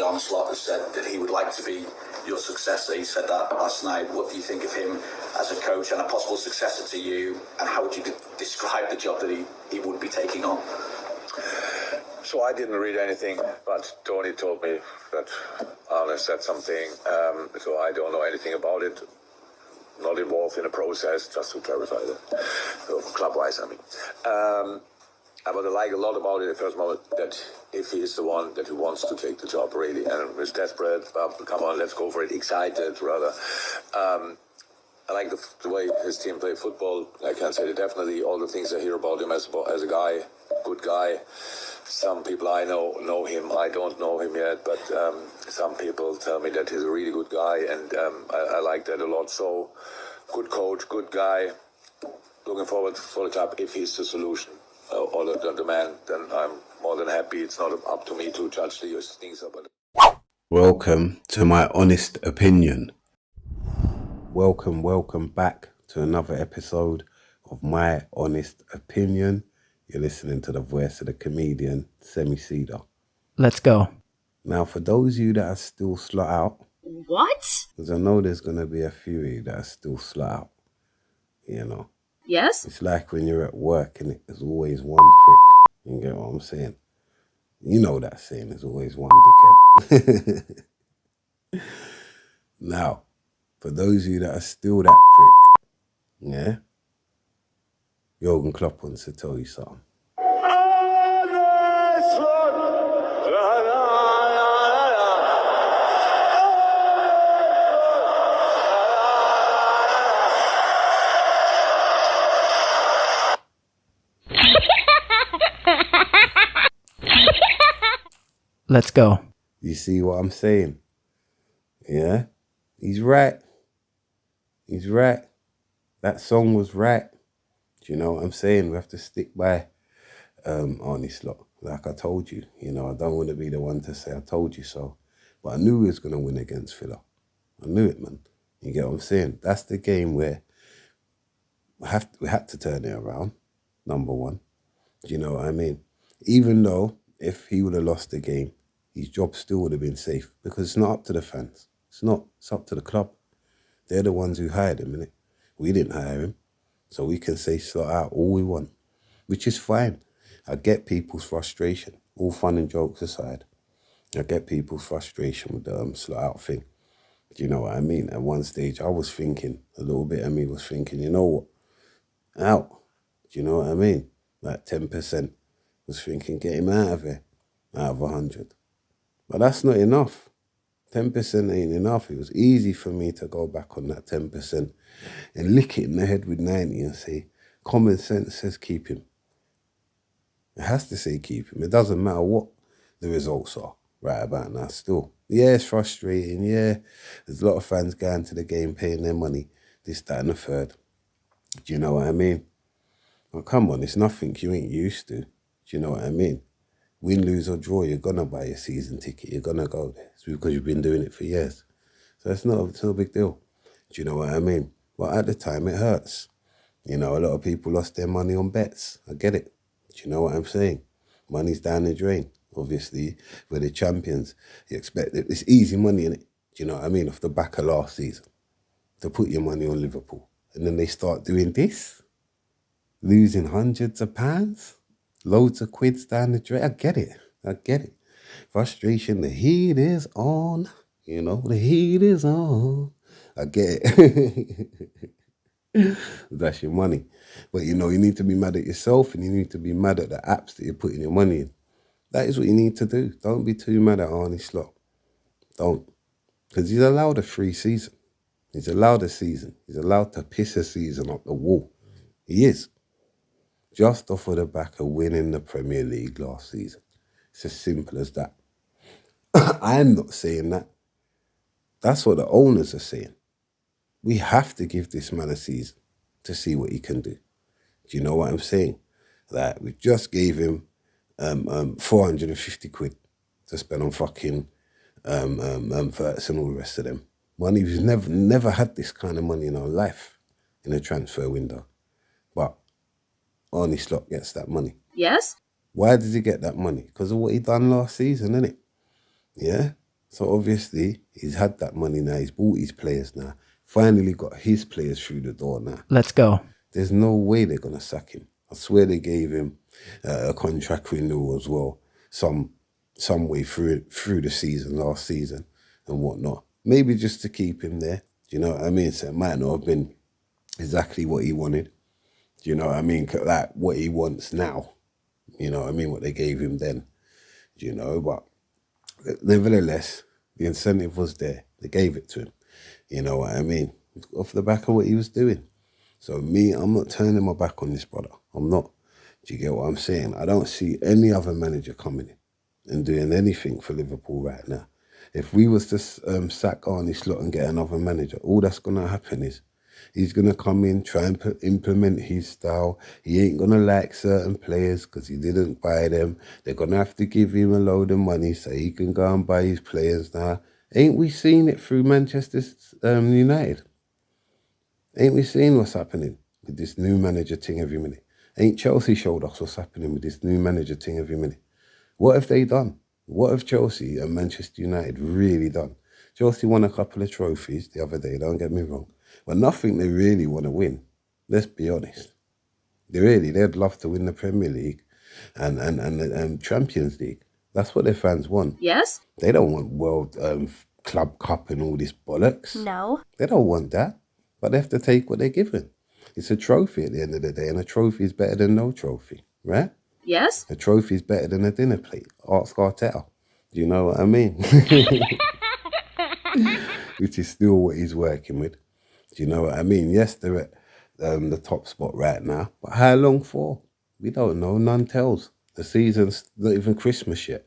Obviously, Arne has said that he would like to be your successor. He said that last night. What do you think of him as a coach and a possible successor to you? And how would you describe the job that he would be taking on? So I didn't read anything, but Tony told me that Arne said something. So I don't know anything about it. Not involved in the process, just to clarify that. So club-wise, I mean. But I like a lot about it at the first moment that if he is the one that he wants to take the job really and is desperate, come on, let's go for it, excited rather. I like the way his team play football. I can say that definitely all the things I hear about him as a guy, good guy. Some people I know him. I don't know him yet, but some people tell me that he's a really good guy, and I like that a lot. So, good coach, good guy. Looking forward for the club if he's the solution or the man. Then I'm more than happy. It's not up to me to judge these things. Welcome to my honest opinion. Welcome back to another episode of my honest opinion. You're listening to the voice of the comedian, Semi Cedar. Let's go. Now, for those of you that are still slot out. What? Because I know there's going to be a few of you that are still slot out. You know. Yes? It's like when you're at work and there's always one prick. You get what I'm saying? You know that saying, there's always one dickhead. Now, for those of you that are still that prick, yeah, Jurgen Klopp wants to tell you something. Let's go. You see what I'm saying? Yeah? He's right. He's right. That song was right. Do you know what I'm saying? We have to stick by Arne Slot. Like I told you. You know, I don't want to be the one to say I told you so. But I knew he was going to win against Villa. I knew it, man. You get what I'm saying? That's the game where we had to turn it around, number one. Do you know what I mean? Even though if he would have lost the game, his job still would have been safe because it's not up to the fans. It's up to the club. They're the ones who hired him, innit? We didn't hire him. So we can say slot out all we want, which is fine. I get people's frustration, all fun and jokes aside. I get people's frustration with the slot out thing. Do you know what I mean? At one stage, I was thinking, a little bit of me was thinking, you know what? Out. Do you know what I mean? Like 10% was thinking, get him out of here, out of 100. But that's not enough. 10% ain't enough. It was easy for me to go back on that 10% and lick it in the head with 90 and say, common sense says keep him. It has to say keep him. It doesn't matter what the results are right about now still. Yeah, it's frustrating. Yeah, there's a lot of fans going to the game, paying their money, this, that and the third. Do you know what I mean? Well, come on, it's nothing you ain't used to. Do you know what I mean? Win, lose or draw, you're going to buy a season ticket. You're going to go there. It's because you've been doing it for years. So it's not a big deal. Do you know what I mean? But at the time, it hurts. You know, a lot of people lost their money on bets. I get it. Do you know what I'm saying? Money's down the drain. Obviously, we're the champions. You expect it. It's easy money, innit? Do you know what I mean? Off the back of last season. To put your money on Liverpool. And then they start doing this. Losing hundreds of pounds. Loads of quids down the drain. I get it. Frustration, the heat is on. You know, the heat is on. I get it. That's your money. But, you know, you need to be mad at yourself and you need to be mad at the apps that you're putting your money in. That is what you need to do. Don't be too mad at Arne Slot. Don't. Because he's allowed a free season. He's allowed a season. He's allowed to piss a season up the wall. He is. Just off of the back of winning the Premier League last season. It's as simple as that. I'm not saying that. That's what the owners are saying. We have to give this man a season to see what he can do. Do you know what I'm saying? Like, we just gave him 450 quid to spend on fucking Verts and all the rest of them. Money, we've never had this kind of money in our life in a transfer window. But Arne Slot gets that money. Yes? Why does he get that money? Because of what he done last season, innit? Yeah? So obviously, he's had that money now. He's bought his players now. Finally got his players through the door now. Let's go. There's no way they're going to sack him. I swear they gave him a contract renewal as well, some way through the season, last season and whatnot. Maybe just to keep him there. Do you know what I mean? So it might not have been exactly what he wanted. Do you know what I mean? Like what he wants now. You know what I mean? What they gave him then. Do you know? But nevertheless, the incentive was there. They gave it to him. You know what I mean? Off the back of what he was doing. So me, I'm not turning my back on this brother. I'm not. Do you get what I'm saying? I don't see any other manager coming in and doing anything for Liverpool right now. If we was to sack Arne Slot and get another manager, all that's going to happen is he's going to come in, try and implement his style. He ain't going to like certain players because he didn't buy them. They're going to have to give him a load of money so he can go and buy his players now. Ain't we seen it through Manchester United? Ain't we seen what's happening with this new manager thing every minute? Ain't Chelsea showed us what's happening with this new manager thing every minute? What have they done? What have Chelsea and Manchester United really done? Chelsea won a couple of trophies the other day, don't get me wrong, but nothing they really want to win. Let's be honest. They'd love to win the Premier League and Champions League. That's what their fans want. Yes? They don't want World Club Cup and all this bollocks. No. They don't want that. But they have to take what they're given. It's a trophy at the end of the day, and a trophy is better than no trophy, right? Yes? A trophy is better than a dinner plate. Ask Arteta. Do you know what I mean? Which is still what he's working with. Do you know what I mean? Yes, they're at the top spot right now. But how long for? We don't know. None tells. The season's not even Christmas yet.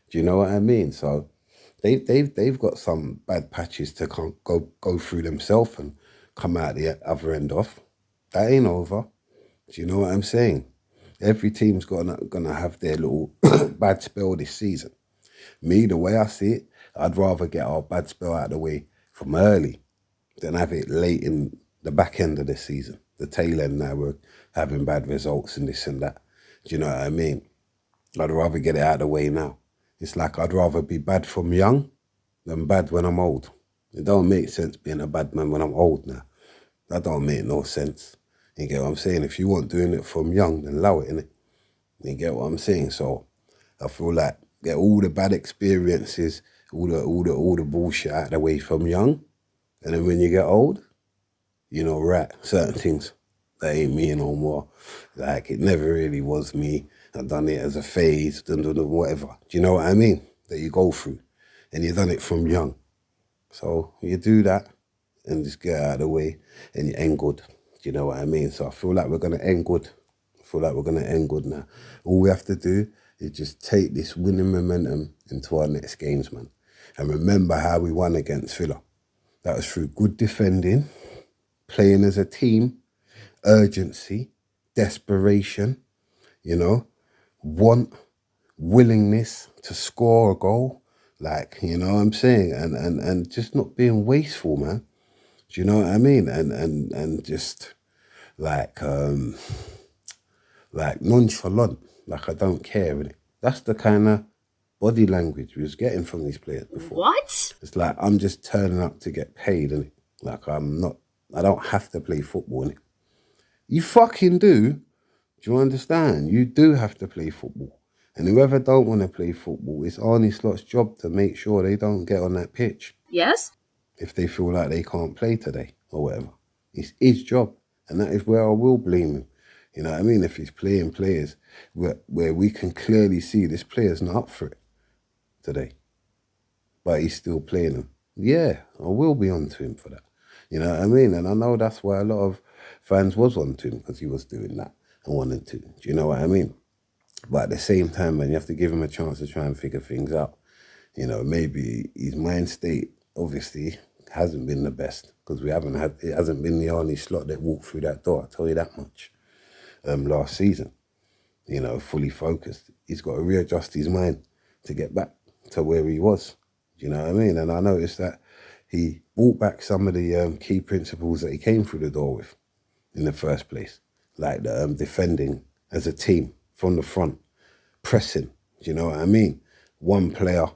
Do you know what I mean? So they've got some bad patches to go through themselves and come out the other end off. That ain't over. Do you know what I'm saying? Every team's gonna have their little bad spell this season. Me, the way I see it, I'd rather get our bad spell out of the way from early than have it late in the back end of the season. The tail end now we're having bad results and this and that. Do you know what I mean? I'd rather get it out of the way now. It's like I'd rather be bad from young than bad when I'm old. It don't make sense being a bad man when I'm old now. That don't make no sense. You get what I'm saying? If you want doing it from young, then allow it, innit? You get what I'm saying? So I feel like get all the bad experiences, all the bullshit out of the way from young. And then when you get old, you know, right, certain things, that ain't me no more. Like, it never really was me. I've done it as a phase, whatever. Do you know what I mean? That you go through. And you've done it from young. So you do that and just get out of the way and you end good. Do you know what I mean? So I feel like we're going to end good. I feel like we're going to end good now. All we have to do is just take this winning momentum into our next games, man. And remember how we won against Villa. That was through good defending, playing as a team, urgency, desperation, you know, willingness to score a goal. Like, you know what I'm saying? And just not being wasteful, man. Do you know what I mean? And just like nonchalant, like I don't care, really. That's the kind of body language we was getting from these players before. What? It's like I'm just turning up to get paid, innit? Like I don't have to play football, innit? You fucking do. Do you understand? You do have to play football. And whoever don't want to play football, it's Arne Slot's job to make sure they don't get on that pitch. Yes? If they feel like they can't play today or whatever. It's his job. And that is where I will blame him. You know what I mean? If he's playing players where we can clearly see this player's not up for it today, but he's still playing them. Yeah, I will be on to him for that. You know what I mean? And I know that's why a lot of fans was on to him, because he was doing that and wanted to. Do you know what I mean? But at the same time, man, you have to give him a chance to try and figure things out. You know, maybe his mind state obviously hasn't been the best, because it hasn't been the Arne Slot that walked through that door, I'll tell you that much. Last season, you know, fully focused. He's got to readjust his mind to get back to where he was. Do you know what I mean? And I noticed that he brought back some of the key principles that he came through the door with in the first place, like the defending as a team from the front, pressing. Do you know what I mean? One player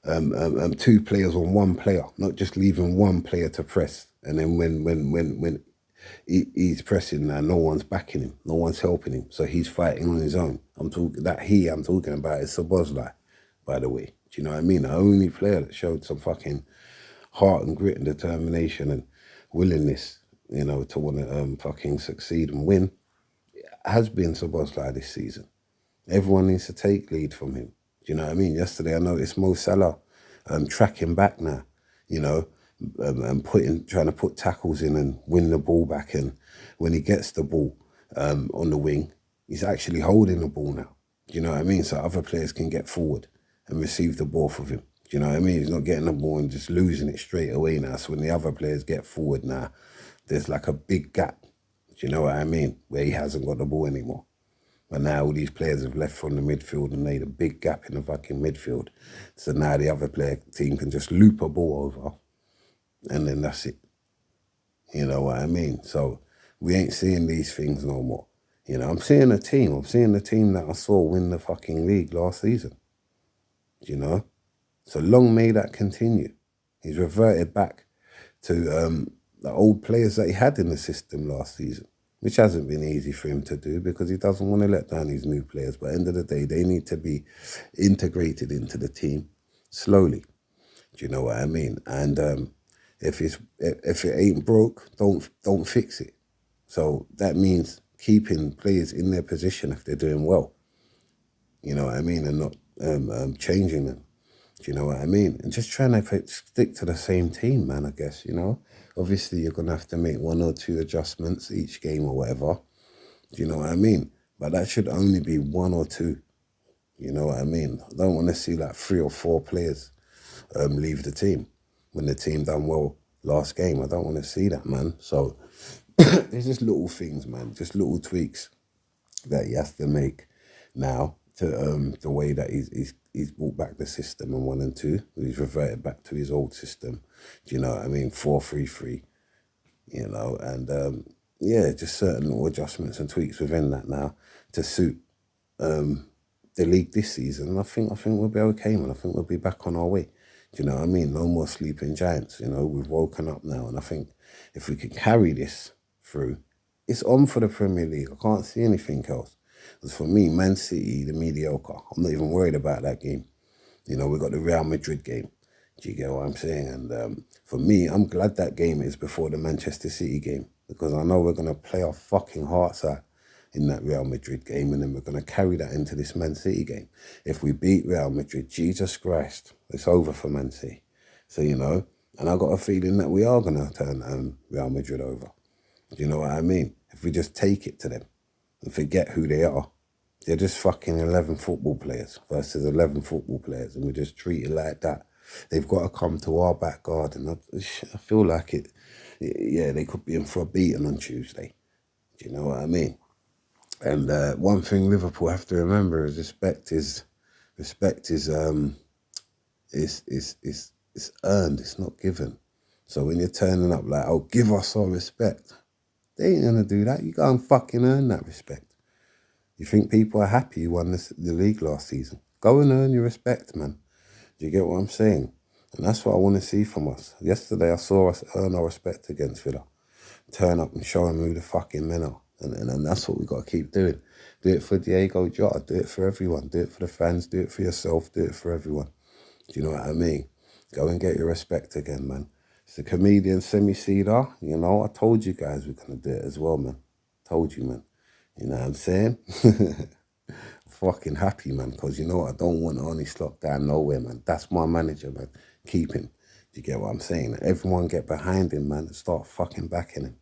two players on one player, not just leaving one player to press. And then when he's pressing now, no one's backing him, no one's helping him, so he's fighting on his own. I'm talking about is Szoboszlai, by the way. Do you know what I mean? The only player that showed some fucking heart and grit and determination and willingness, you know, to want to fucking succeed and win has been Szoboszlai this season. Everyone needs to take lead from him. Do you know what I mean? Yesterday I noticed Mo Salah tracking back now, you know, and trying to put tackles in and win the ball back. And when he gets the ball on the wing, he's actually holding the ball now. Do you know what I mean? So other players can get forward and receive the ball from him. Do you know what I mean? He's not getting the ball and just losing it straight away now. So when the other players get forward now, there's like a big gap. Do you know what I mean? Where he hasn't got the ball anymore. But now all these players have left from the midfield and made a big gap in the fucking midfield. So now the other team can just loop a ball over and then that's it. You know what I mean? So we ain't seeing these things no more. You know, I'm seeing the team that I saw win the fucking league last season. You know? So long may that continue. He's reverted back to the old players that he had in the system last season, which hasn't been easy for him to do because he doesn't want to let down these new players. But at the end of the day, they need to be integrated into the team slowly. Do you know what I mean? And if it ain't broke, don't fix it. So that means keeping players in their position if they're doing well. You know what I mean? And not changing them. Do you know what I mean? And just trying to stick to the same team, man, I guess, you know? Obviously, you're going to have to make 1 or 2 adjustments each game or whatever. Do you know what I mean? But that should only be 1 or 2. You know what I mean? I don't want to see like 3 or 4 players leave the team when the team done well last game. I don't want to see that, man. So there's just little things, man, just little tweaks that he has to make now to the way that he's brought back the system in 1 and 2. He's reverted back to his old system. Do you know what I mean? 4-3-3, you know, and yeah, just certain little adjustments and tweaks within that now to suit the league this season. And I think we'll be okay, man. I think we'll be back on our way. Do you know what I mean? No more sleeping giants. You know, we've woken up now, and I think if we can carry this through, it's on for the Premier League. I can't see anything else. Because for me, Man City, the mediocre, I'm not even worried about that game. You know, we got the Real Madrid game. Do you get what I'm saying? And for me, I'm glad that game is before the Manchester City game, because I know we're going to play our fucking hearts out in that Real Madrid game, and then we're going to carry that into this Man City game. If we beat Real Madrid, Jesus Christ, it's over for Man City. So, you know, and I got a feeling that we are going to turn Real Madrid over. Do you know what I mean? If we just take it to them and forget who they are. They're just fucking 11 football players versus 11 football players, and we just treat it like that. They've got to come to our back garden. I feel like it, yeah, they could be in for a beating on Tuesday. Do you know what I mean? And one thing Liverpool have to remember is respect is earned. It's not given. So when you're turning up like, oh, give us our respect, they ain't gonna do that. You go and fucking earn that respect. You think people are happy you won the league last season? Go and earn your respect, man. Do you get what I'm saying? And that's what I want to see from us. Yesterday I saw us earn our respect against Villa. Turn up and show them who the fucking men are. And that's what we got to keep doing. Do it for Diego Jota. Do it for everyone. Do it for the fans. Do it for yourself. Do it for everyone. Do you know what I mean? Go and get your respect again, man. It's the comedian Semi-Cedar. You know, I told you guys we're going to do it as well, man. Told you, man. You know what I'm saying? Fucking happy, man, because you know what? I don't want Arne locked down nowhere, man. That's my manager, man. Keep him. Do you get what I'm saying? Everyone get behind him, man, and start fucking backing him.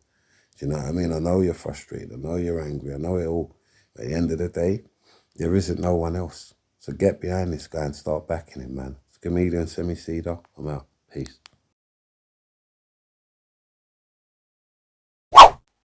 Do you know what I mean? I know you're frustrated. I know you're angry. I know it all. But at the end of the day, there isn't no one else. So get behind this guy and start backing him, man. It's comedian Semi-Cedar. I'm out. Peace.